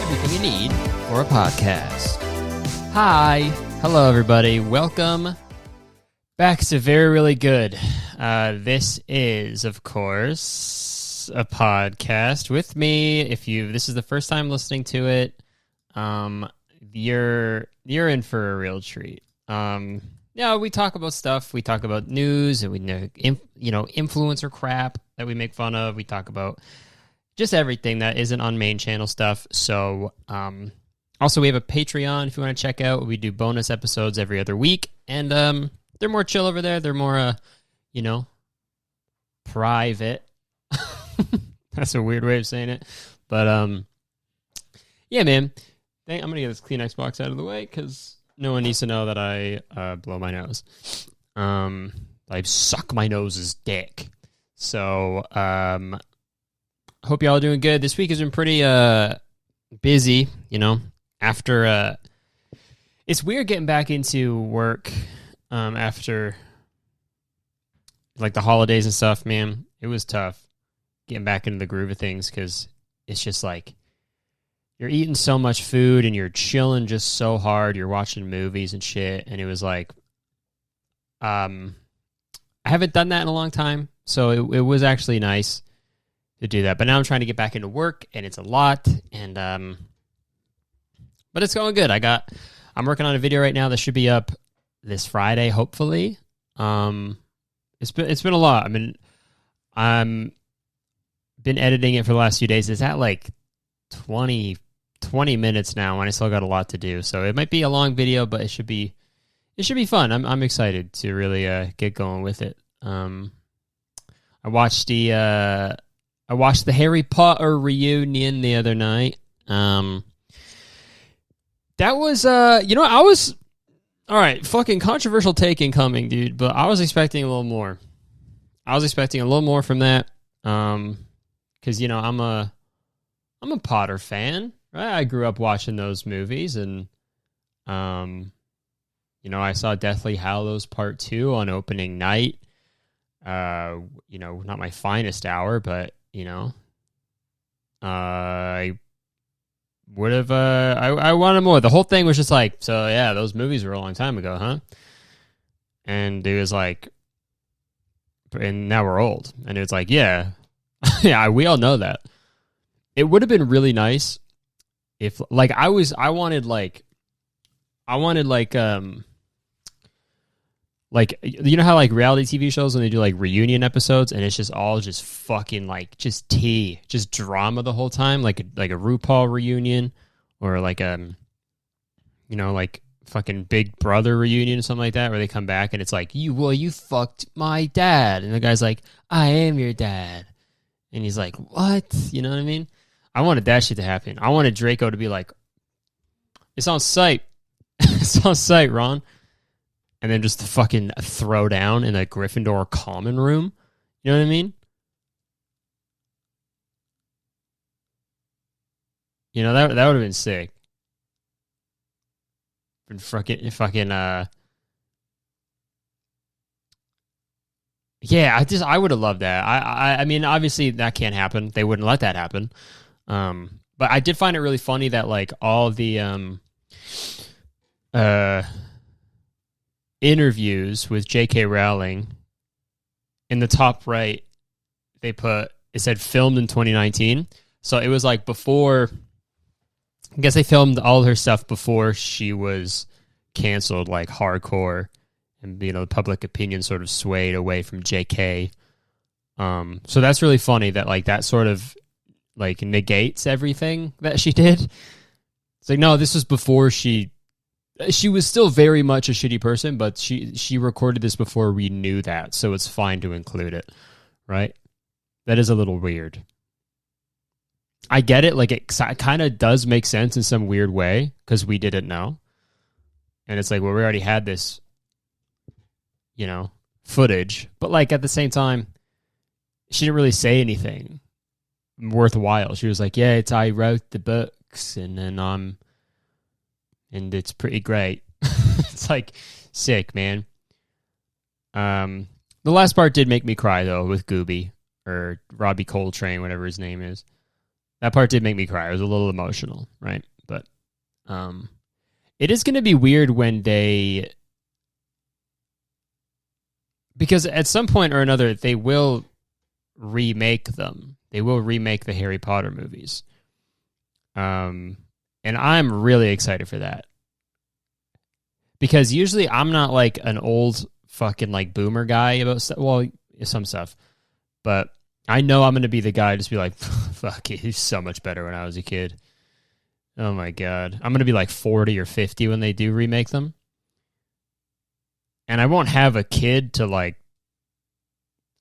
everything you need for a podcast. Hi. Hello, everybody. Welcome back to Very Really Good. This is, of course, a podcast with me. If this is the first time listening to it, you're in for a real treat. We talk about stuff. We talk about news, and we influencer crap that we make fun of. We talk about just everything that isn't on main channel stuff. So, also we have a Patreon if you want to check out. We do bonus episodes every other week, and they're more chill over there. They're more, private. That's a weird way of saying it, but yeah, man. I'm gonna get this Kleenex box out of the way because no one needs to know that I blow my nose. I suck my nose's dick. So, hope y'all are doing good. This week has been pretty busy, after it's weird getting back into work after like the holidays and stuff, man. It was tough getting back into the groove of things because it's just like you're eating so much food and you're chilling just so hard. You're watching movies and shit, and it was like I haven't done that in a long time, so it was actually nice to do that. But now I'm trying to get back into work, and it's a lot, and but it's going good. I'm working on a video right now that should be up this Friday, hopefully. It's been a lot. I mean, been editing it for the last few days. It's at like 20 minutes now, and I still got a lot to do. So it might be a long video, but it should be fun. I'm excited to really get going with it. I watched the Harry Potter reunion the other night. That was, I was, all right, fucking controversial take incoming, dude, but I was expecting a little more. I was expecting a little more from that, because, I'm a Potter fan, right? I grew up watching those movies, and, I saw Deathly Hallows Part 2 on opening night. Not my finest hour, but I would have, I wanted more. The whole thing was just like, so yeah, those movies were a long time ago, huh? And it was like, and now we're old. And it's like, yeah, yeah, we all know that. It would have been really nice if, like, I wanted how like reality TV shows when they do like reunion episodes and it's just all just fucking like just drama the whole time, like a RuPaul reunion or like like fucking Big Brother reunion or something like that, where they come back and it's like you fucked my dad, and the guy's like, I am your dad, and he's like, what? You know what I mean? I wanted that shit to happen. I wanted Draco to be like, it's on site, it's on site, Ron. And then just the fucking throw down in a Gryffindor common room. You know what I mean? That would have been sick. Been fucking yeah, I would have loved that. I mean, obviously that can't happen. They wouldn't let that happen. But I did find it really funny that like all the interviews with J.K. Rowling, in the top right, it said filmed in 2019. So it was like before, I guess they filmed all her stuff before she was canceled, like hardcore, and the public opinion sort of swayed away from J.K. So that's really funny that like that sort of like negates everything that she did. It's like, no, this was before she was still very much a shitty person, but she recorded this before we knew that, so it's fine to include it, right? That is a little weird. I get it, like it kind of does make sense in some weird way, because we didn't know. And it's like, well, we already had this, footage, but like at the same time, she didn't really say anything worthwhile. She was like, yeah, I wrote the books, and then and it's pretty great. It's like sick, man. The last part did make me cry though, with Gooby or Robbie Coltrane, whatever his name is. That part did make me cry. It was a little emotional, right? But it is going to be weird when they, because at some point or another they will remake them. They will remake the Harry Potter movies. And I'm really excited for that. Because usually I'm not like an old fucking like boomer guy about stuff. Well, some stuff. But I know I'm going to be the guy to just be like, fuck it, he's so much better when I was a kid. Oh my God. I'm going to be like 40 or 50 when they do remake them. And I won't have a kid to like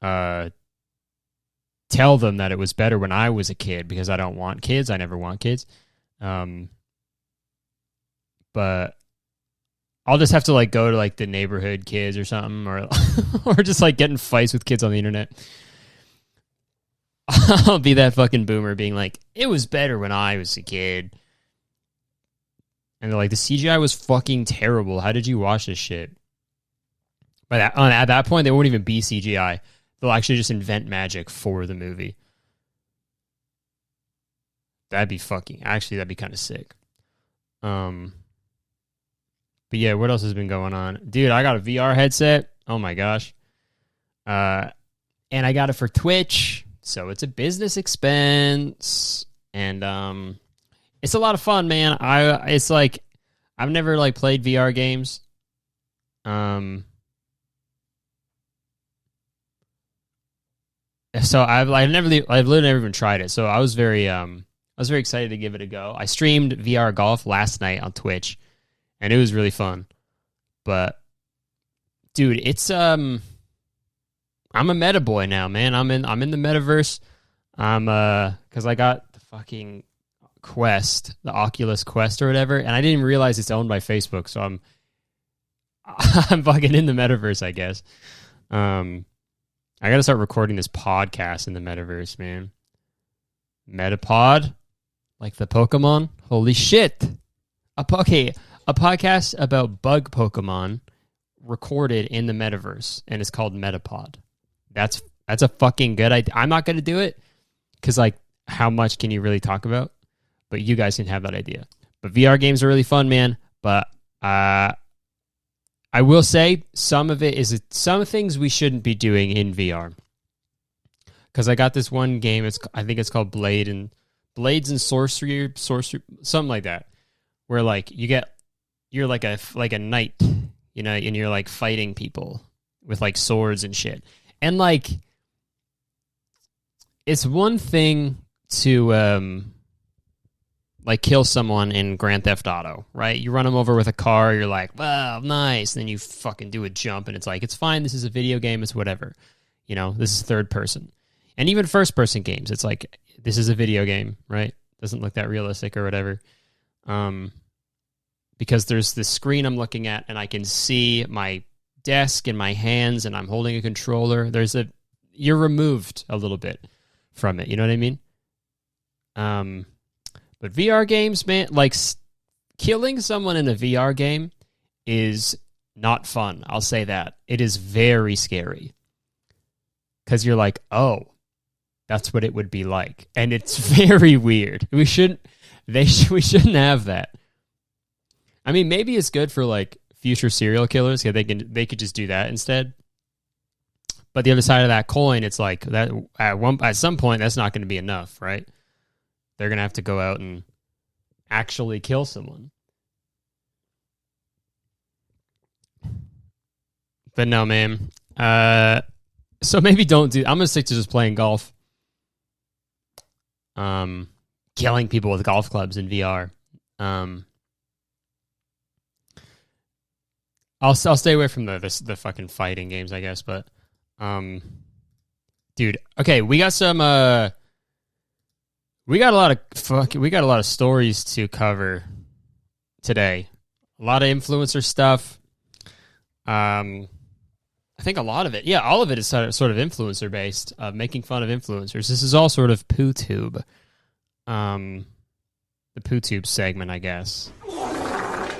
tell them that it was better when I was a kid because I don't want kids. I never want kids. But I'll just have to like go to like the neighborhood kids or something, or or just like get in fights with kids on the internet. I'll be that fucking boomer being like, it was better when I was a kid. And they're like, the CGI was fucking terrible. How did you watch this shit? But at that point, they won't even be CGI. They'll actually just invent magic for the movie. That'd be kind of sick. But yeah, what else has been going on? Dude, I got a VR headset. Oh my gosh. And I got it for Twitch, so it's a business expense. And it's a lot of fun, man. It's like I've never like played VR games. So I've literally never even tried it. So I was very excited to give it a go. I streamed VR golf last night on Twitch, and it was really fun. But dude, it's I'm a meta boy now, man. I'm in the metaverse. Cuz I got the fucking Quest, the Oculus Quest or whatever, and I didn't even realize it's owned by Facebook, so I'm fucking in the metaverse, I guess. I got to start recording this podcast in the metaverse, man. Metapod? Like the Pokemon? Holy shit. A podcast about bug Pokemon recorded in the metaverse, and it's called Metapod. That's a fucking good idea. I'm not going to do it because, like, how much can you really talk about? But you guys can have that idea. But VR games are really fun, man. But I will say some things we shouldn't be doing in VR. Because I got this one game. I think it's called Blades and Sorcery, something like that. Where like you're like a knight, you know, and you're like fighting people with like swords and shit. And like, it's one thing to like kill someone in Grand Theft Auto, right? You run them over with a car, you're like, wow, nice. And then you fucking do a jump, and it's like, it's fine. This is a video game. It's whatever. You know, this is third person. And even first person games, it's like, this is a video game, right? Doesn't look that realistic or whatever. Because there's this screen I'm looking at, and I can see my desk and my hands, and I'm holding a controller. You're removed a little bit from it. You know what I mean? But VR games, man, like killing someone in a VR game is not fun. I'll say that. It is very scary. Because you're like, oh, that's what it would be like. And it's very weird. We shouldn't have that. I mean, maybe it's good for like future serial killers. Yeah, they could just do that instead. But the other side of that coin, it's like that at some point that's not going to be enough, right? They're going to have to go out and actually kill someone. But no, man. So maybe don't do... I'm going to stick to just playing golf. Killing people with golf clubs in VR. I'll stay away from the fucking fighting games, I guess, but... dude, okay, we got some... We got a lot of stories to cover today. A lot of influencer stuff. I think a lot of it, yeah, all of it is sort of influencer based, making fun of influencers. This is all sort of PooTube. The PooTube segment, I guess. I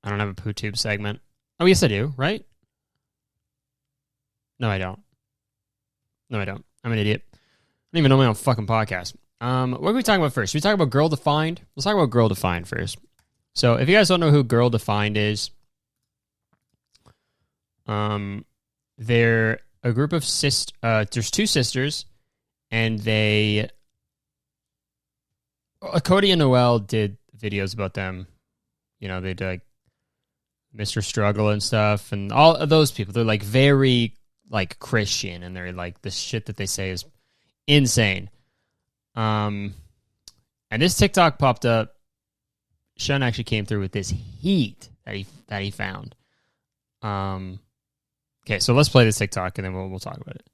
don't have a PooTube segment. Oh, yes, I do, right? No, I don't. I'm an idiot. I don't even know my own fucking podcast. What are we talking about first? Should we talk about Girl Defined? Let's talk about Girl Defined first. So, if you guys don't know who Girl Defined is, they're a group of there's two sisters, and Cody and Noelle did videos about them. You know, they did like Mr. Struggle and stuff, and all of those people. They're like very like Christian, and they're like the shit that they say is insane. And this TikTok popped up. Sean actually came through with this heat that he found. Okay, so let's play this TikTok and then we'll talk about it.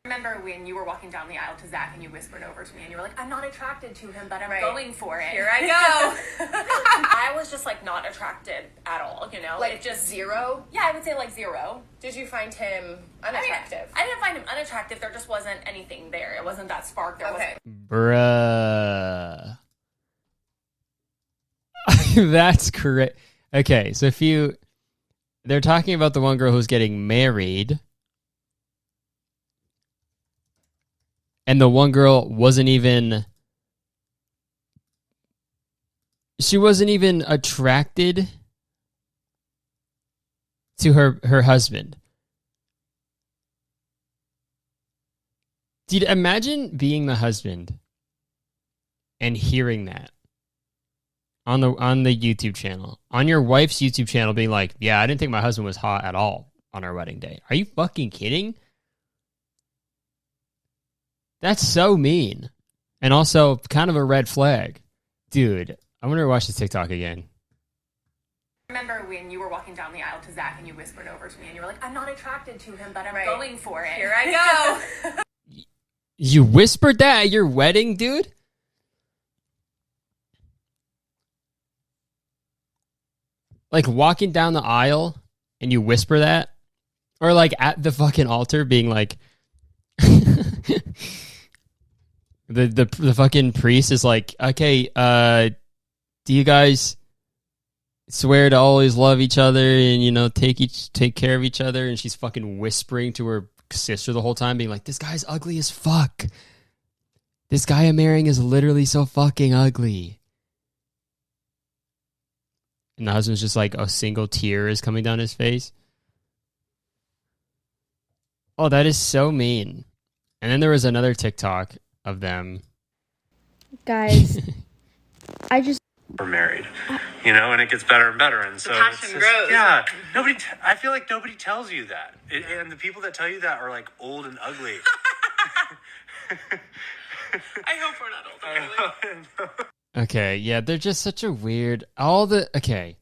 Remember when you were walking down the aisle to Zach and you whispered over to me and you were like, I'm not attracted to him, but I'm going for it. Here I go. I was just like not attracted at all, you know? Like it just zero? Yeah, I would say like zero. Did you find him unattractive? I didn't find him unattractive. There just wasn't anything there. It wasn't that spark. There wasn't. Bruh. That's correct. Okay, so they're talking about the one girl who's getting married. And the one girl wasn't even attracted to her husband. Dude, imagine being the husband and hearing that on the YouTube channel, on your wife's YouTube channel, being like, yeah, I didn't think my husband was hot at all on our wedding day. Are you fucking kidding? That's so mean. And also kind of a red flag. Dude, I'm going to watch this TikTok again. Remember when you were walking down the aisle to Zach and you whispered over to me and you were like, I'm not attracted to him, but I'm going for it. Here I go. You whispered that at your wedding, dude? Like walking down the aisle and you whisper that? Or like at the fucking altar being like... The fucking priest is like, okay, do you guys swear to always love each other and, you know, take care of each other? And she's fucking whispering to her sister the whole time, being like, this guy's ugly as fuck. This guy I'm marrying is literally so fucking ugly. And the husband's just like, a single tear is coming down his face. Oh, that is so mean. And then there was another TikTok of them. Guys, I just... We're married, you know, and it gets better and better. And so the passion grows. Yeah, I feel like nobody tells you that. And the people that tell you that are like old and ugly. I hope we're not old and ugly. Okay, yeah, they're just such a weird... Okay.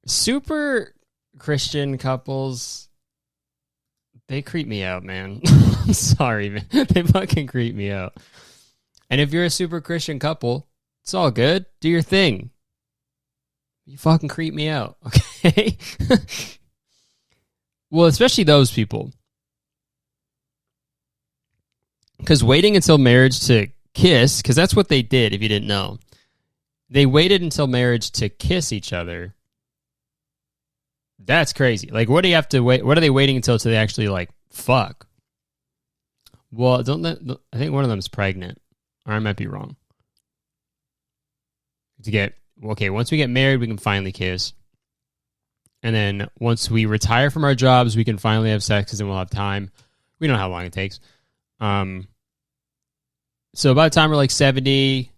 Super Christian couples... They creep me out, man. I'm sorry, man. They fucking creep me out. And if you're a super Christian couple, it's all good. Do your thing. You fucking creep me out, okay? Well, especially those people. Because waiting until marriage to kiss, because that's what they did, if you didn't know. They waited until marriage to kiss each other. That's crazy. Like, what do you have to wait? What are they waiting until they actually, like, fuck? Well, I think one of them is pregnant. Or I might be wrong. Once we get married, we can finally kiss. And then once we retire from our jobs, we can finally have sex because then we'll have time. We don't know how long it takes. So by the time we're like 70,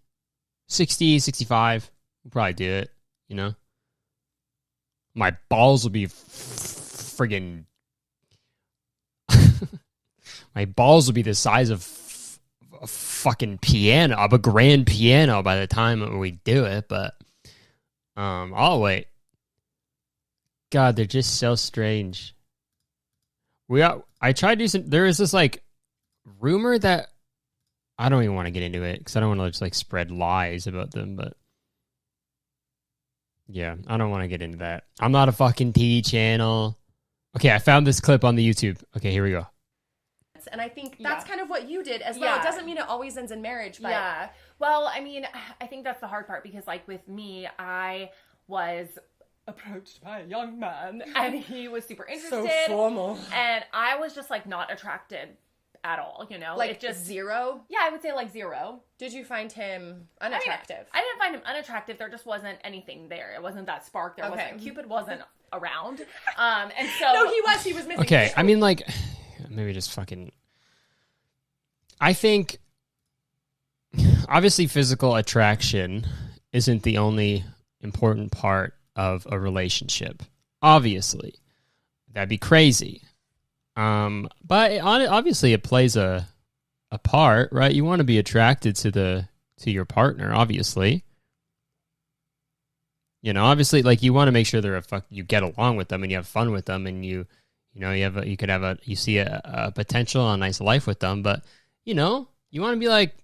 60, 65, we'll probably do it, you know? My balls will be friggin'... My balls will be the size of a fucking piano, of a grand piano by the time we do it, but I'll wait. God, they're just so strange. I tried to do some... There is this, like, rumor that... I don't even want to get into it, because I don't want to just, like, spread lies about them, but... Yeah, I don't want to get into that. I'm not a fucking TV channel. Okay, I found this clip on the YouTube. Okay, here we go. And I think that's kind of what you did as well. It doesn't mean it always ends in marriage, but... Yeah. Well, I mean, I think that's the hard part because, like, with me, I was approached by a young man and he was super interested. So formal. And I was just, like, not attracted at all, you know? Like, it just 0? Yeah, I would say like 0. Did you find him unattractive? I didn't find him unattractive. There just wasn't anything there. It wasn't that spark. There wasn't. Cupid wasn't around. And so... No, he was. He was missing. Okay, I mean, like, maybe just fucking... I think, obviously, physical attraction isn't the only important part of a relationship. Obviously. That'd be crazy. But obviously it plays a part, right? You want to be attracted to your partner, obviously. You know, obviously, like, you want to make sure you get along with them and you have fun with them, and you see a potential, a nice life with them. But, you know, you want to be like,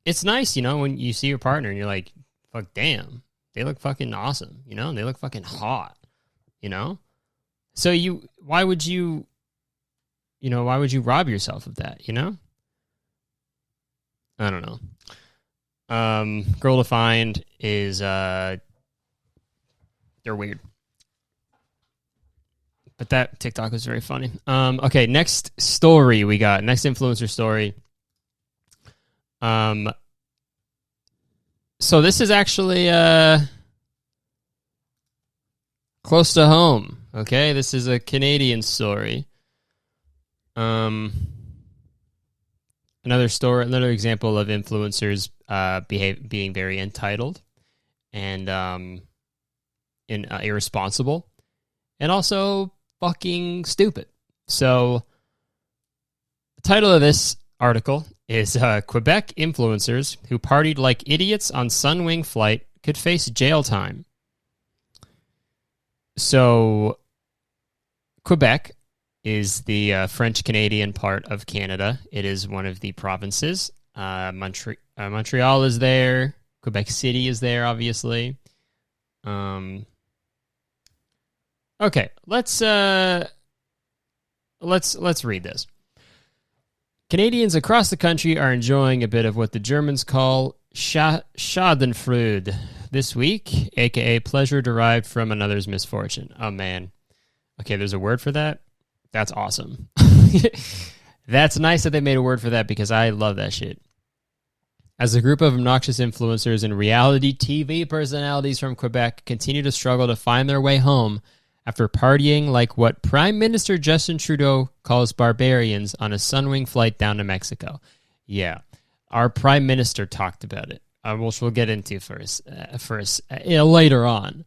it's nice, you know, when you see your partner and you're like, fuck, damn, they look fucking awesome, you know, and they look fucking hot, you know. So why would you rob yourself of that, you know? I don't know. Girl to find is, they're weird. But that TikTok was very funny. Okay, next influencer story. So this is actually, close to home. Okay, this is a Canadian story. Another example of influencers being very entitled and irresponsible, and also fucking stupid. So, the title of this article is Quebec influencers who partied like idiots on Sunwing flight could face jail time. So, Quebec is the French-Canadian part of Canada. It is one of the provinces. Montreal is there. Quebec City is there, obviously. Okay, let's read this. Canadians across the country are enjoying a bit of what the Germans call Schadenfreude this week, aka pleasure derived from another's misfortune. Oh man. Okay, there's a word for that? That's awesome. That's nice that they made a word for that, because I love that shit. As a group of obnoxious influencers and reality TV personalities from Quebec continue to struggle to find their way home after partying like what Prime Minister Justin Trudeau calls barbarians on a Sunwing flight down to Mexico. Yeah, our Prime Minister talked about it, which we'll get into later on.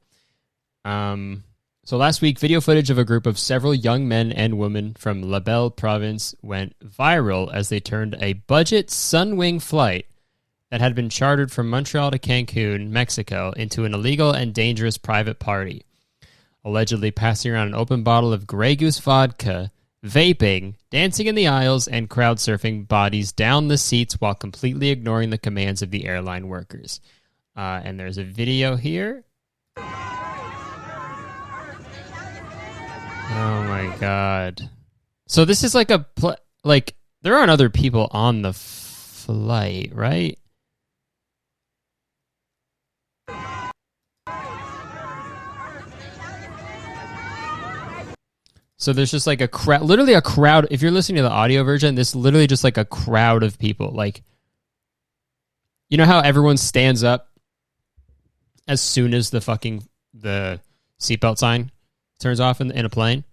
So last week, video footage of a group of several young men and women from La Belle province went viral as they turned a budget Sunwing flight that had been chartered from Montreal to Cancun, Mexico, into an illegal and dangerous private party, allegedly passing around an open bottle of Grey Goose vodka, vaping, dancing in the aisles, and crowd surfing bodies down the seats while completely ignoring the commands of the airline workers. And there's a video here. Oh my god. So this is like there aren't other people on the flight, right? So there's just like a crowd, literally a crowd. If you're listening to the audio version, this is literally just like a crowd of people. Like, you know how everyone stands up as soon as the seatbelt sign turns off in a plane?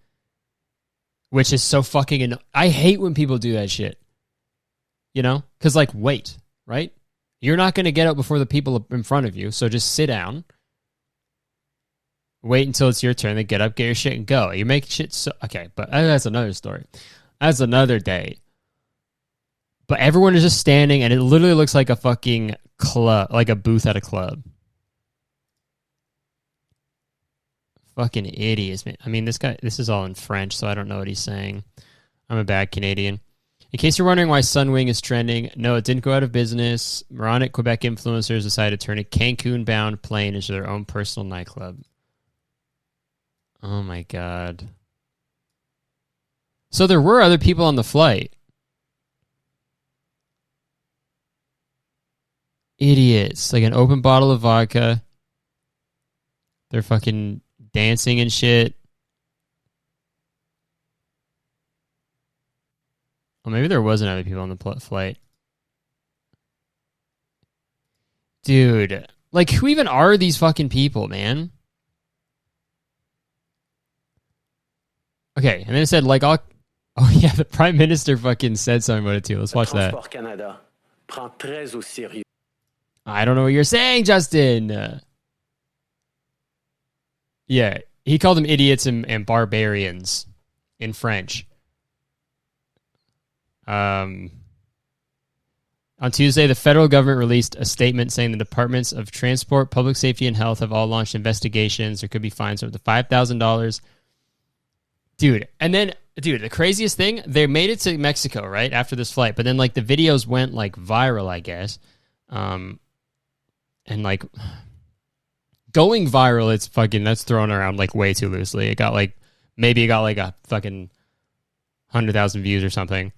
Which is so fucking I hate when people do that shit. You know? Because, like, wait, right? You're not going to get up before the people in front of you, so just sit down. Wait until it's your turn, then get up, get your shit, and go. You make shit so... Okay, but that's another story. That's another day. But everyone is just standing, and it literally looks like a fucking club, like a booth at a club. Fucking idiots, man. I mean, this is all in French, so I don't know what he's saying. I'm a bad Canadian. In case you're wondering why Sunwing is trending, no, it didn't go out of business. Moronic Quebec influencers decided to turn a Cancun-bound plane into their own personal nightclub. Oh my god. So there were other people on the flight. Idiots. Like an open bottle of vodka. They're fucking dancing and shit. Well, maybe there wasn't other people on the flight. Dude, like, who even are these fucking people, man? Okay, and then it said, like, oh yeah, the Prime Minister fucking said something about it too. Let's watch that. I don't know what you're saying, Justin. Yeah, he called them idiots and barbarians in French. On Tuesday, the federal government released a statement saying the Departments of Transport, Public Safety, and Health have all launched investigations. There could be fines up to $5,000. Dude, and then, the craziest thing, they made it to Mexico, right, after this flight, but then, like, the videos went, like, viral, I guess. And, like, going viral, it's fucking, that's thrown around, like, way too loosely. It got, like, maybe it got, like, a fucking 100,000 views or something.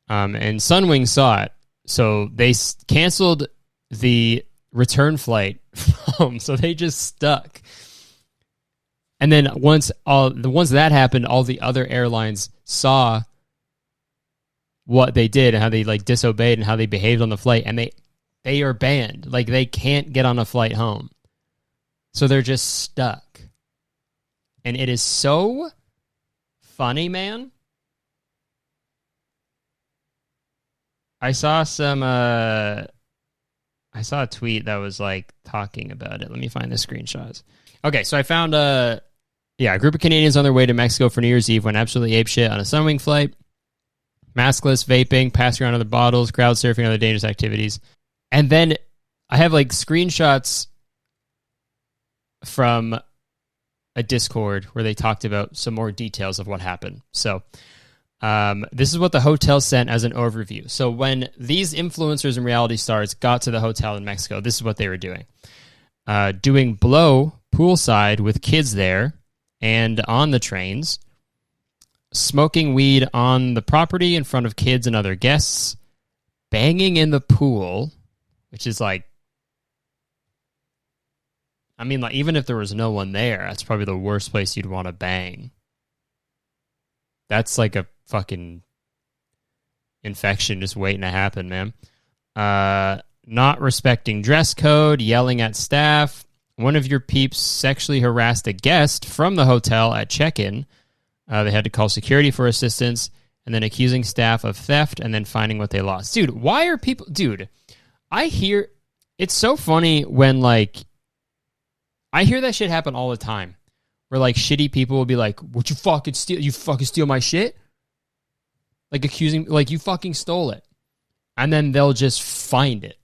And Sunwing saw it. So they canceled the return flight home. So they just stuck. And then once that happened, all the other airlines saw what they did and how they like disobeyed and how they behaved on the flight, and they are banned. Like, they can't get on a flight home. So they're just stuck. And it is so funny, man. I saw a tweet that was like talking about it. Let me find the screenshots. Okay, so I found a group of Canadians on their way to Mexico for New Year's Eve went absolutely apeshit on a Sunwing flight. Maskless, vaping, passing around other bottles, crowd surfing, other dangerous activities. And then I have like screenshots from a Discord where they talked about some more details of what happened. So this is what the hotel sent as an overview. So when these influencers and reality stars got to the hotel in Mexico, this is what they were doing. Doing blow poolside with kids there and on the trains. Smoking weed on the property in front of kids and other guests. Banging in the pool, which is like, I mean, like, even if there was no one there, that's probably the worst place you'd want to bang. That's like a fucking infection just waiting to happen, man. Not respecting dress code, yelling at staff. One of your peeps sexually harassed a guest from the hotel at check-in. They had to call security for assistance, and then accusing staff of theft, and then finding what they lost. Dude, why are people... Dude, I hear... It's so funny when, like... I hear that shit happen all the time. Where, like, shitty people will be like, "What you fucking steal? You fucking steal my shit?" Like, accusing... Like, you fucking stole it. And then they'll just find it.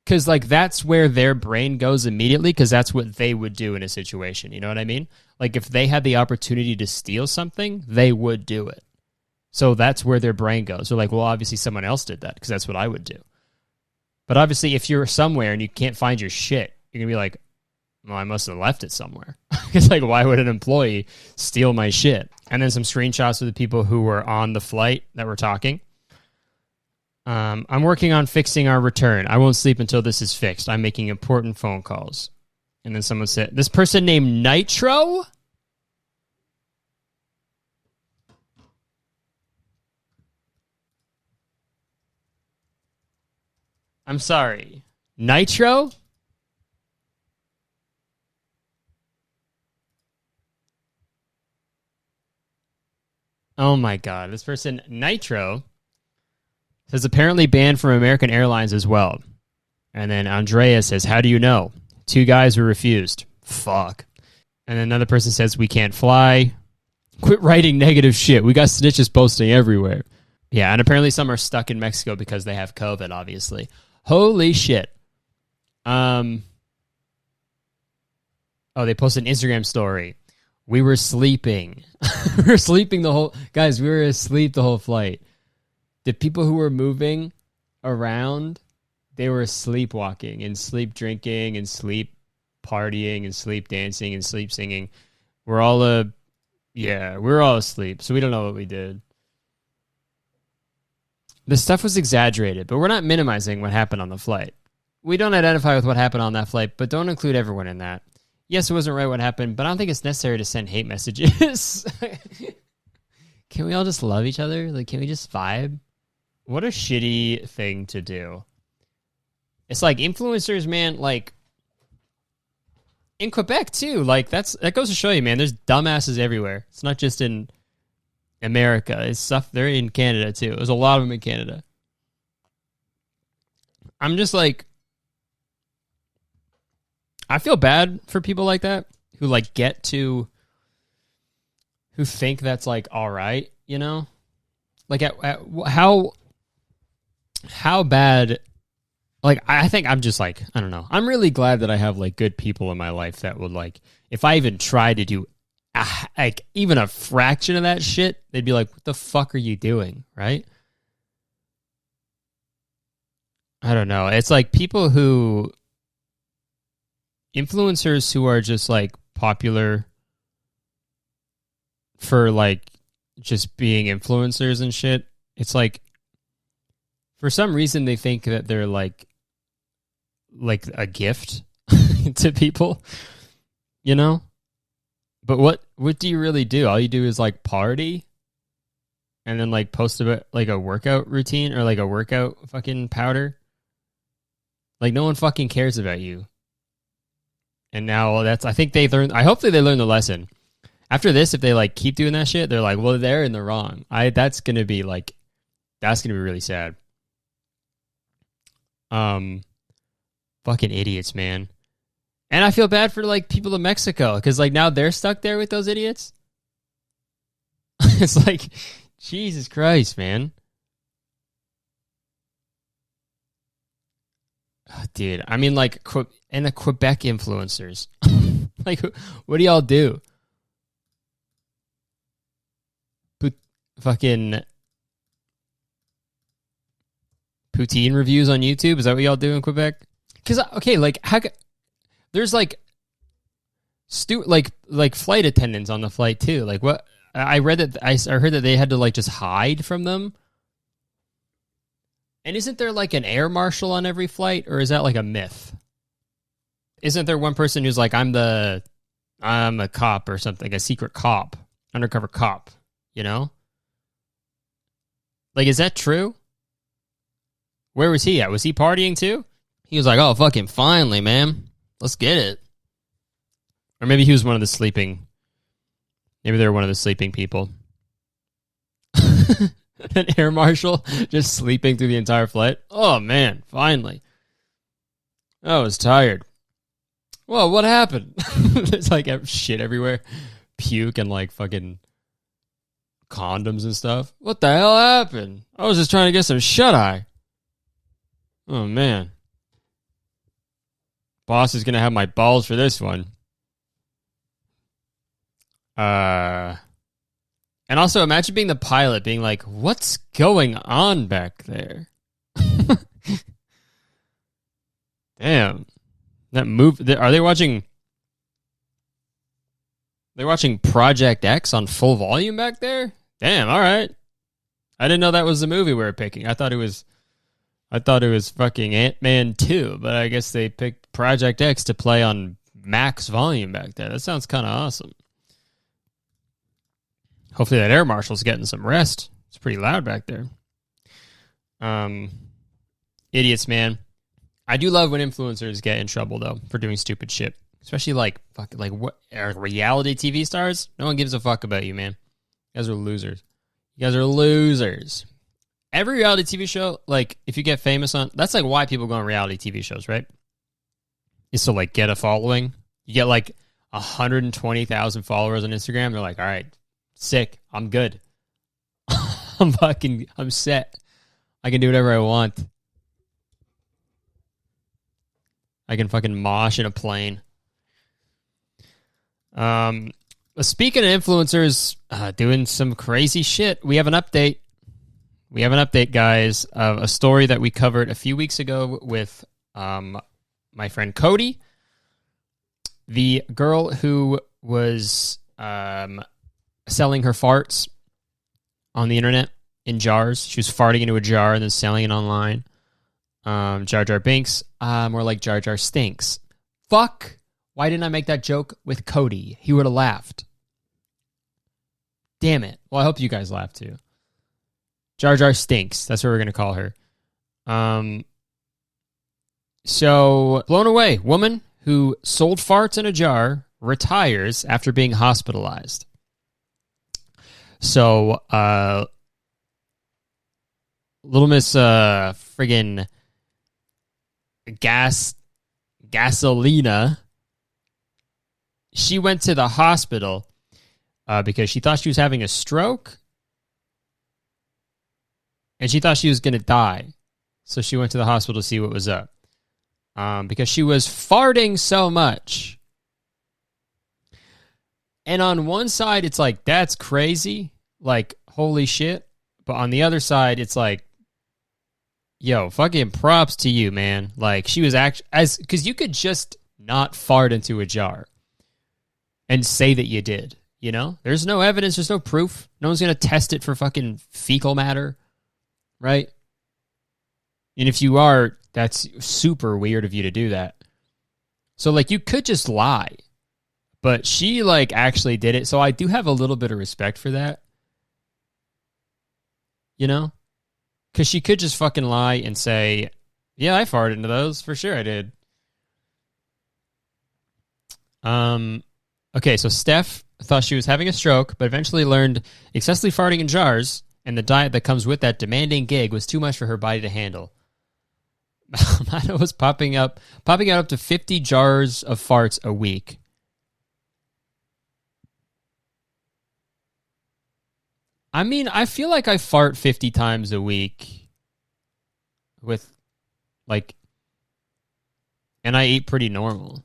Because, like, that's where their brain goes immediately, because that's what they would do in a situation. You know what I mean? Like, if they had the opportunity to steal something, they would do it. So that's where their brain goes. They're like, well, obviously someone else did that, because that's what I would do. But obviously, if you're somewhere and you can't find your shit, you're going to be like, well, I must have left it somewhere. It's like, why would an employee steal my shit? And then some screenshots of the people who were on the flight that were talking. I'm working on fixing our return. I won't sleep until this is fixed. I'm making important phone calls. And then someone said, this person named Nitro? I'm sorry. Nitro? Oh my god. This person, Nitro, says apparently banned from American Airlines as well. And then Andrea says, how do you know? 2 guys were refused. Fuck. And then another person says, we can't fly. Quit writing negative shit. We got snitches posting everywhere. Yeah, and apparently some are stuck in Mexico because they have COVID, obviously. Holy shit. Oh, they posted an Instagram story. We were sleeping. We were sleeping the whole... Guys, we were asleep the whole flight. The people who were moving around, they were sleepwalking and sleep drinking and sleep partying and sleep dancing and sleep singing. We're all asleep, so we don't know what we did. The stuff was exaggerated, but we're not minimizing what happened on the flight. We don't identify with what happened on that flight, but don't include everyone in that. Yes, it wasn't right what happened, but I don't think it's necessary to send hate messages. can we all just love each other? Like, can we just vibe? What a shitty thing to do. It's like influencers, man, like in Quebec too. Like that goes to show you, man, there's dumbasses everywhere. It's not just in America. It's stuff they're in Canada too. There's a lot of them in Canada. I'm just like, I feel bad for people like that who like who think that's like all right, you know? Like how bad, like I think I'm just like, I don't know. I'm really glad that I have like good people in my life that would like, if I even try to do like even a fraction of that shit, they'd be like, what the fuck are you doing, right? I don't know. It's like influencers who are just like popular for like just being influencers and shit. It's like for some reason they think that they're like a gift to people, you know? But what do you really do? All you do is like party and then like post about like a workout routine or like a workout fucking powder. Like no one fucking cares about you. And now I think they learned, hopefully they learned the lesson. After this, if they like keep doing that shit, they're like, well, they're in the wrong. That's going to be really sad. Fucking idiots, man. And I feel bad for like people in Mexico because like now they're stuck there with those idiots. It's like, Jesus Christ, man. Oh, dude, I mean, like, and the Quebec influencers. Like, what do y'all do? Fucking poutine reviews on YouTube? Is that what y'all do in Quebec? Because, okay, like, there's, like, like flight attendants on the flight, too. Like, what? I read that, I heard that they had to, like, just hide from them. And isn't there like an air marshal on every flight, or is that like a myth? Isn't there one person who's like, I'm a cop or something, like a secret cop, undercover cop, you know? Like, is that true? Where was he at? Was he partying too? He was like, oh, fucking finally, man. Let's get it. Or maybe he was one of the sleeping. Maybe they were one of the sleeping people. An air marshal just sleeping through the entire flight. Oh, man, finally. I was tired. Well, what happened? There's like shit everywhere. Puke and like fucking condoms and stuff. What the hell happened? I was just trying to get some shut-eye. Oh, man. Boss is going to have my balls for this one. And also, imagine being the pilot, being like, what's going on back there? Damn. That move. Are they watching? They're watching Project X on full volume back there? Damn, all right. I didn't know that was the movie we were picking. I thought it was fucking Ant-Man 2, but I guess they picked Project X to play on max volume back there. That sounds kind of awesome. Hopefully that air marshal's getting some rest. It's pretty loud back there. Idiots, man. I do love when influencers get in trouble though for doing stupid shit, especially like what reality TV stars. No one gives a fuck about you, man. You guys are losers. You guys are losers. Every reality TV show, like if you get famous on, that's like why people go on reality TV shows, right? Is to like get a following. You get like 120,000 followers on Instagram. They're like, all right. Sick. I'm good. I'm set. I can do whatever I want. I can fucking mosh in a plane. Speaking of influencers doing some crazy shit, we have an update. We have an update, guys, of a story that we covered a few weeks ago with my friend Cody, the girl who was selling her farts on the internet in jars. She was farting into a jar and then selling it online. Jar Jar Binks, more like Jar Jar Stinks. Fuck. Why didn't I make that joke with Cody? He would have laughed. Damn it. Well, I hope you guys laugh too. Jar Jar stinks. That's what we're going to call her. So, blown away. Woman who sold farts in a jar retires after being hospitalized. So, Little Miss friggin' Gasolina, she went to the hospital because she thought she was having a stroke and she thought she was going to die. So she went to the hospital to see what was up because she was farting so much. And on one side, it's like, that's crazy. Like, holy shit. But on the other side, it's like, yo, fucking props to you, man. Like, she was because you could just not fart into a jar and say that you did, you know? There's no evidence, there's no proof. No one's going to test it for fucking fecal matter, right? And if you are, that's super weird of you to do that. So, like, you could just lie. But she, like, actually did it. So I do have a little bit of respect for that. You know? Because she could just fucking lie and say, yeah, I farted into those. For sure I did. Okay, so Steph thought she was having a stroke, but eventually learned excessively farting in jars and the diet that comes with that demanding gig was too much for her body to handle. Mata was popping out up to 50 jars of farts a week. I mean, I feel like I fart 50 times a week with, like, and I eat pretty normal.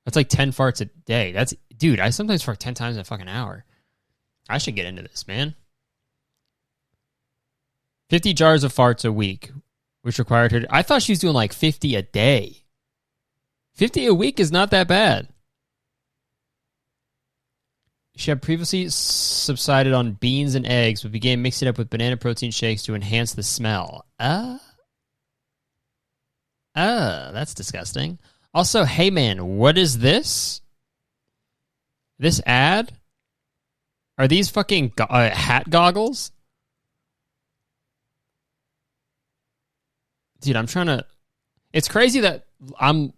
That's like 10 farts a day. Dude, I sometimes fart 10 times in a fucking hour. I should get into this, man. 50 jars of farts a week, which required her I thought she was doing like 50 a day. 50 a week is not that bad. She had previously subsided on beans and eggs, but began mixing it up with banana protein shakes to enhance the smell. That's disgusting. Also, hey man, what is this? This ad? Are these fucking hat goggles? Dude, I'm trying to... It's crazy that I'm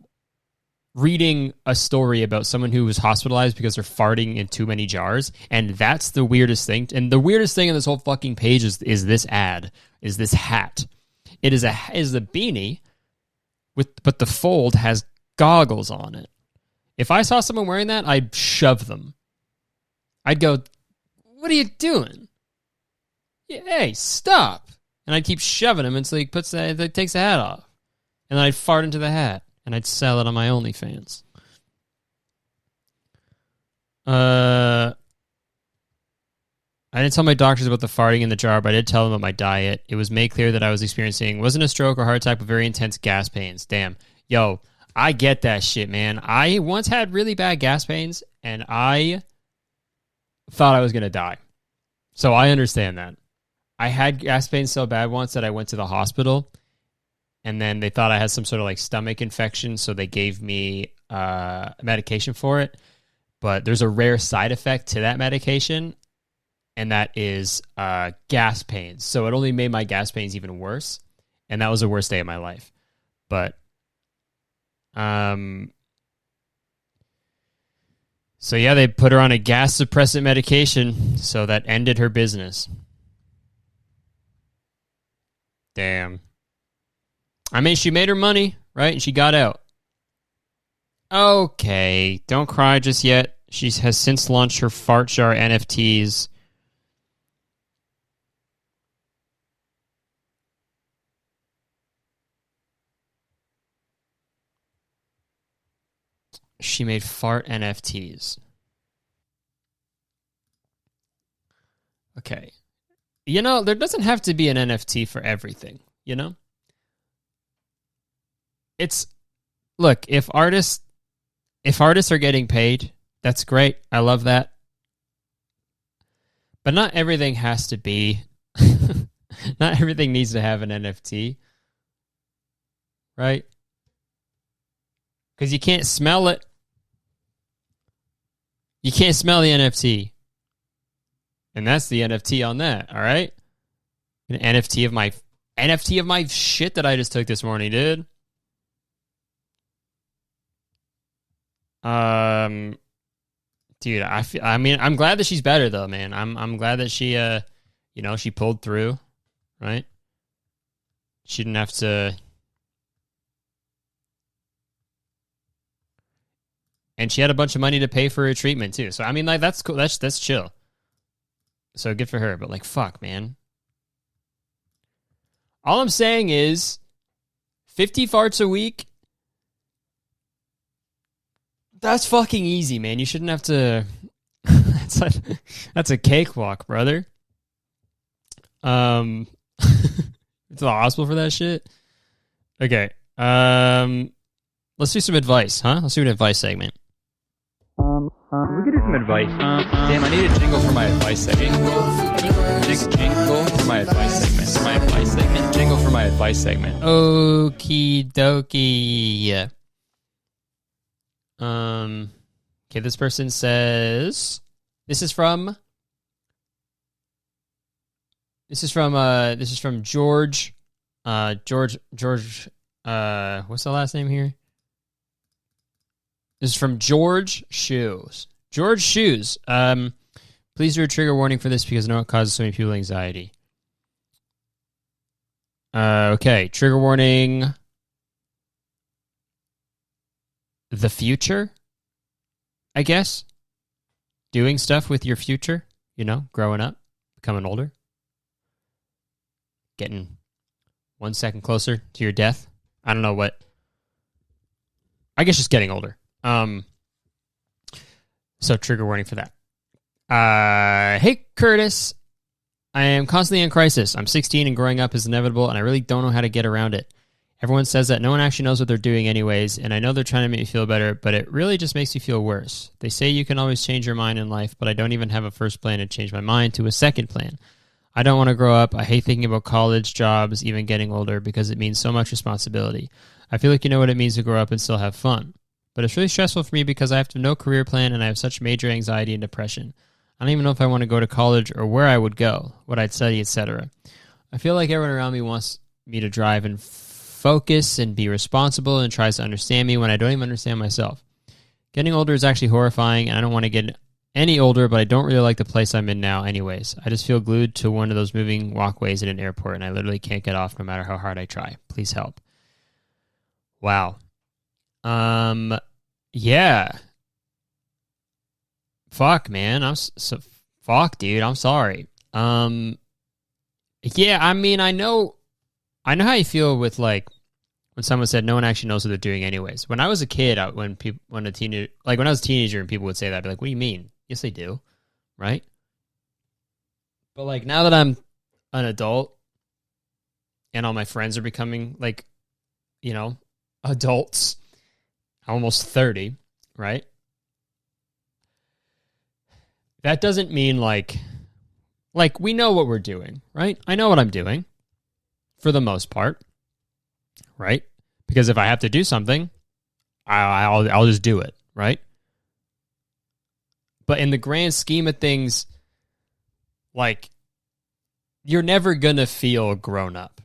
reading a story about someone who was hospitalized because they're farting in too many jars, and that's the weirdest thing. And the weirdest thing in this whole fucking page is this ad, is this hat. It is a beanie, but the fold has goggles on it. If I saw someone wearing that, I'd shove them. I'd go, what are you doing? Hey, stop. And I'd keep shoving him until he takes the hat off. And then I'd fart into the hat. And I'd sell it on my OnlyFans. I didn't tell my doctors about the farting in the jar, but I did tell them about my diet. It was made clear that I was experiencing, wasn't a stroke or heart attack, but very intense gas pains. Damn. Yo, I get that shit, man. I once had really bad gas pains, and I thought I was going to die. So I understand that. I had gas pains so bad once that I went to the hospital, and then they thought I had some sort of like stomach infection, so they gave me medication for it. But there's a rare side effect to that medication, and that is gas pains. So it only made my gas pains even worse, and that was the worst day of my life. But so yeah, they put her on a gas suppressant medication, so that ended her business. Damn. I mean, she made her money, right? And she got out. Okay, don't cry just yet. She has since launched her fart jar NFTs. She made fart NFTs. Okay. You know, there doesn't have to be an NFT for everything, you know? Look, if artists are getting paid, that's great. I love that. But not everything has to be not everything needs to have an NFT. Right? Because you can't smell it. You can't smell the NFT. And that's the NFT on that, all right? An NFT of my shit that I just took this morning, dude. Dude, I'm glad that she's better though, man. I'm glad that she she pulled through, right? She didn't have to. And she had a bunch of money to pay for her treatment too. So I mean, like, that's cool. That's chill. So good for her. But like, fuck, man. All I'm saying is 50 farts a week. That's fucking easy, man. You shouldn't have to. That's a cakewalk, brother. To the hospital for that shit. Okay. Let's do some advice, huh? Let's do an advice segment. We could do some advice. Damn, I need a jingle for my advice segment. Jingle for my advice segment. My advice segment. Jingle for my advice segment. Okie dokie. Okay, this person says this is from George. George. What's the last name here? This is from George Shoes. George Shoes. Please do a trigger warning for this because I know it causes so many people anxiety. Okay, trigger warning. The future, I guess. Doing stuff with your future, growing up, becoming older. Getting 1 second closer to your death. I don't know what. I guess just getting older. So trigger warning for that. Hey, Curtis. I am constantly in crisis. I'm 16 and growing up is inevitable, and I really don't know how to get around it. Everyone says that no one actually knows what they're doing anyways, and I know they're trying to make me feel better, but it really just makes me feel worse. They say you can always change your mind in life, but I don't even have a first plan to change my mind to a second plan. I don't want to grow up. I hate thinking about college, jobs, even getting older, because it means so much responsibility. I feel like you know what it means to grow up and still have fun. But it's really stressful for me because I have no career plan and I have such major anxiety and depression. I don't even know if I want to go to college or where I would go, what I'd study, etc. I feel like everyone around me wants me to drive and focus and be responsible and tries to understand me when I don't even understand myself. Getting older is actually horrifying, and I don't want to get any older, but I don't really like the place I'm in now anyways. I just feel glued to one of those moving walkways at an airport, and I literally can't get off no matter how hard I try. Please help. Wow. Yeah. Fuck, man. Fuck, dude. I'm sorry. Yeah, I mean, I know how you feel with, like, when someone said no one actually knows what they're doing anyways. When I was a kid, when I was a teenager and people would say that, I'd be like, what do you mean? Yes, they do. Right? But, like, now that I'm an adult and all my friends are becoming, like, adults, almost 30, right? That doesn't mean, like, we know what we're doing, right? I know what I'm doing. For the most part, right? Because if I have to do something, I'll just do it, right? But in the grand scheme of things, like, you're never gonna feel grown up.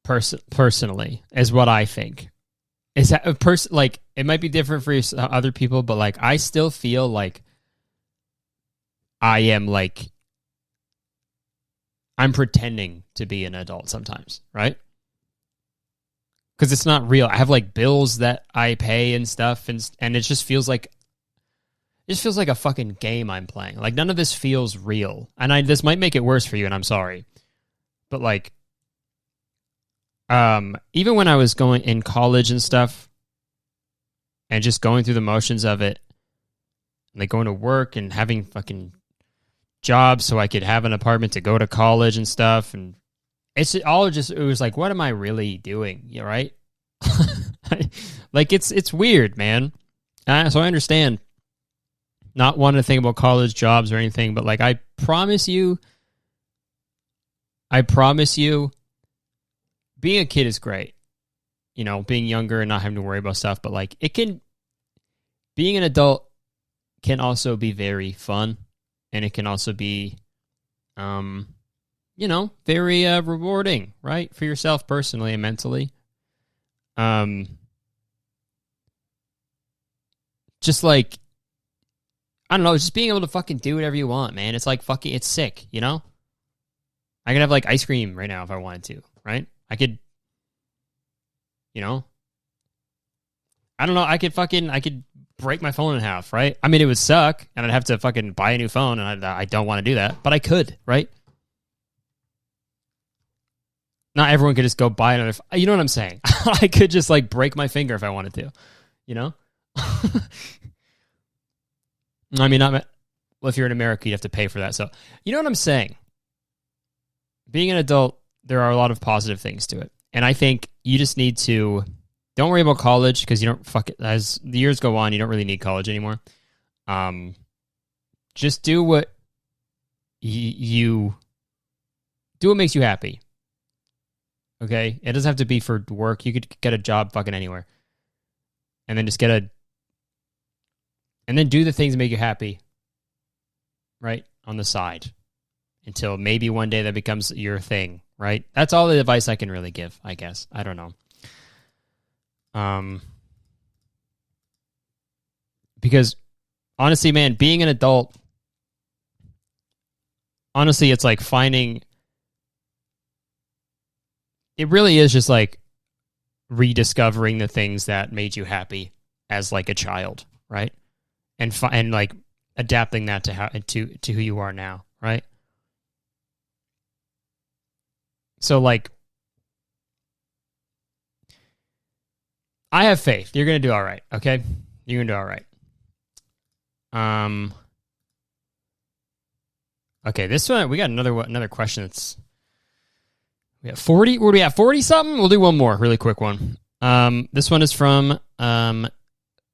Personally, is what I think. Is that a person? Like, it might be different for other people, but like, I still feel like I am like. I'm pretending to be an adult sometimes, right? Because it's not real. I have like bills that I pay and stuff, and it just feels like a fucking game I'm playing. Like, none of this feels real, and this might make it worse for you, and I'm sorry, but like, even when I was going in college and stuff, and just going through the motions of it, and like going to work and having fucking jobs so I could have an apartment to go to college and stuff, and it was like, what am I really doing? Yeah, right? Like, it's weird, man. So I understand not wanting to think about college, jobs, or anything, but like, I promise you, being a kid is great. Being younger and not having to worry about stuff, but like, being an adult can also be very fun and it can also be, very rewarding, right, for yourself personally and mentally. Just like, I don't know, just being able to fucking do whatever you want, man. It's like fucking, it's sick, you know? I could have like ice cream right now if I wanted to, right? I could, I don't know, I could break my phone in half, right? I mean, it would suck, and I'd have to fucking buy a new phone, and I don't want to do that, but I could, right? Not everyone could just go buy another. You know what I'm saying? I could just like break my finger if I wanted to, you know? I mean, well, if you're in America, you have to pay for that. So, you know what I'm saying? Being an adult, there are a lot of positive things to it. And I think you just need to, don't worry about college, because you don't as the years go on, you don't really need college anymore. Just do what you do what makes you happy. Okay? It doesn't have to be for work. You could get a job fucking anywhere. And then just and then do the things that make you happy, right, on the side, until maybe one day that becomes your thing, right? That's all the advice I can really give, I guess. I don't know. Because, honestly, man, being an adult, honestly, it's like it really is just like rediscovering the things that made you happy as like a child, right? And like adapting that to who you are now, right? So like, I have faith. You're gonna do all right, okay? You're gonna do all right. Okay, this one we got another question. We have 40. What do we have? 40 something. We'll do one more really quick one. This one is from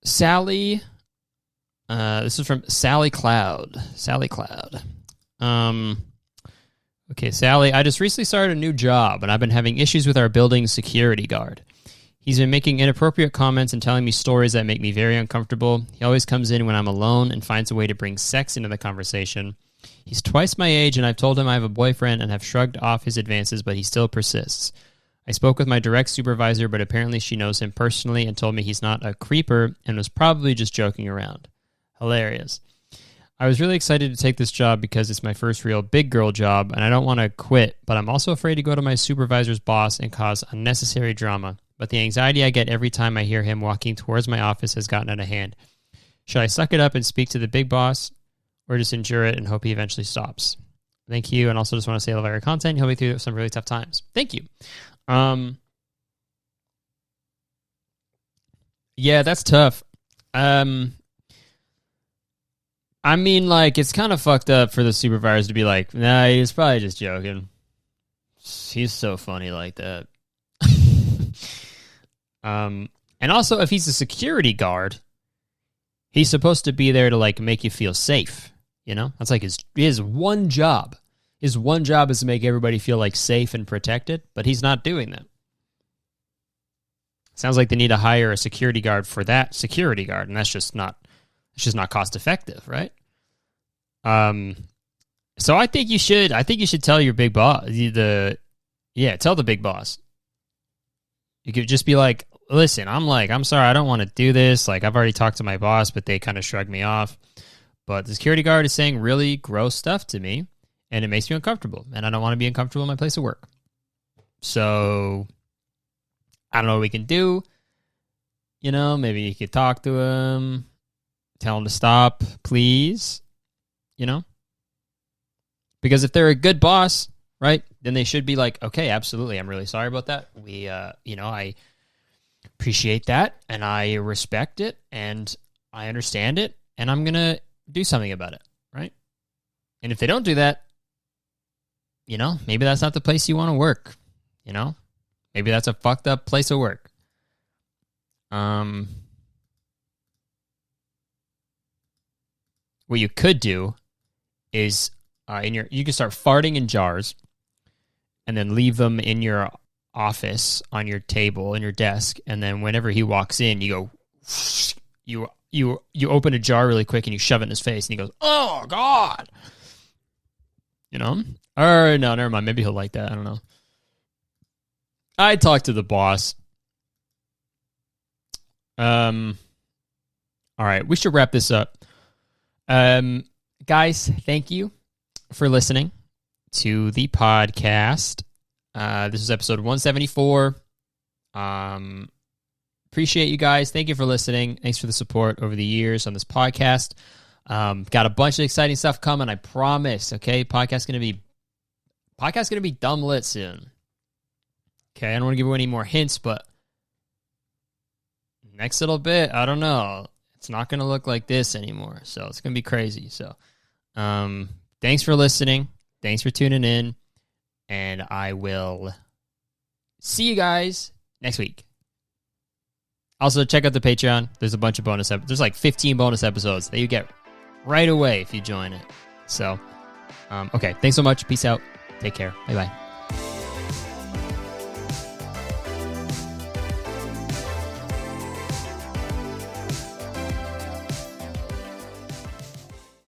Sally. This is from Sally Cloud. Sally Cloud. Okay, Sally, I just recently started a new job, and I've been having issues with our building's security guard. He's been making inappropriate comments and telling me stories that make me very uncomfortable. He always comes in when I'm alone and finds a way to bring sex into the conversation. He's twice my age, and I've told him I have a boyfriend and have shrugged off his advances, but he still persists. I spoke with my direct supervisor, but apparently she knows him personally and told me he's not a creeper and was probably just joking around. Hilarious. I was really excited to take this job because it's my first real big girl job, and I don't want to quit, but I'm also afraid to go to my supervisor's boss and cause unnecessary drama. But the anxiety I get every time I hear him walking towards my office has gotten out of hand. Should I suck it up and speak to the big boss, or just endure it and hope he eventually stops? Thank you, and also just want to say I love your content. You'll be through some really tough times. Thank you. Yeah, that's tough. I mean, like, it's kind of fucked up for the supervisors to be like, nah, he's probably just joking. He's so funny like that. And also, if he's a security guard, he's supposed to be there to, like, make you feel safe, you know? That's like his one job. His one job is to make everybody feel, like, safe and protected, but he's not doing that. Sounds like they need to hire a security guard for that security guard, and that's just not cost effective, right? So I think you should tell your big boss, tell the big boss. You could just be like, listen, I'm sorry, I don't want to do this. Like, I've already talked to my boss, but they kind of shrugged me off. But the security guard is saying really gross stuff to me, and it makes me uncomfortable, and I don't want to be uncomfortable in my place of work. So I don't know what we can do. You know, maybe you could talk to him. Tell them to stop, please. You know? Because if they're a good boss, right, then they should be like, okay, absolutely, I'm really sorry about that. I appreciate that, and I respect it, and I understand it, and I'm going to do something about it, right? And if they don't do that, you know, maybe that's not the place you want to work, you know? Maybe that's a fucked up place of work. What you could do is you can start farting in jars and then leave them in your office on your table, in your desk, and then whenever he walks in, you you open a jar really quick and you shove it in his face and he goes, "Oh God," you know? Or no, never mind. Maybe he'll like that. I don't know. I talked to the boss. All right, we should wrap this up. Guys, thank you for listening to the podcast. This is episode 174. Appreciate you guys. Thank you for listening. Thanks for the support over the years on this podcast. Got a bunch of exciting stuff coming, I promise. Okay, podcast gonna be dumb lit soon. Okay, I don't want to give you any more hints, but next little bit, I don't know. It's not gonna look like this anymore, so it's gonna be crazy. So, thanks for listening. Thanks for tuning in, and I will see you guys next week. Also, check out the Patreon. There's a bunch of bonus episodes. There's like 15 bonus episodes that you get right away if you join it. So, okay. Thanks so much. Peace out. Take care. Bye-bye.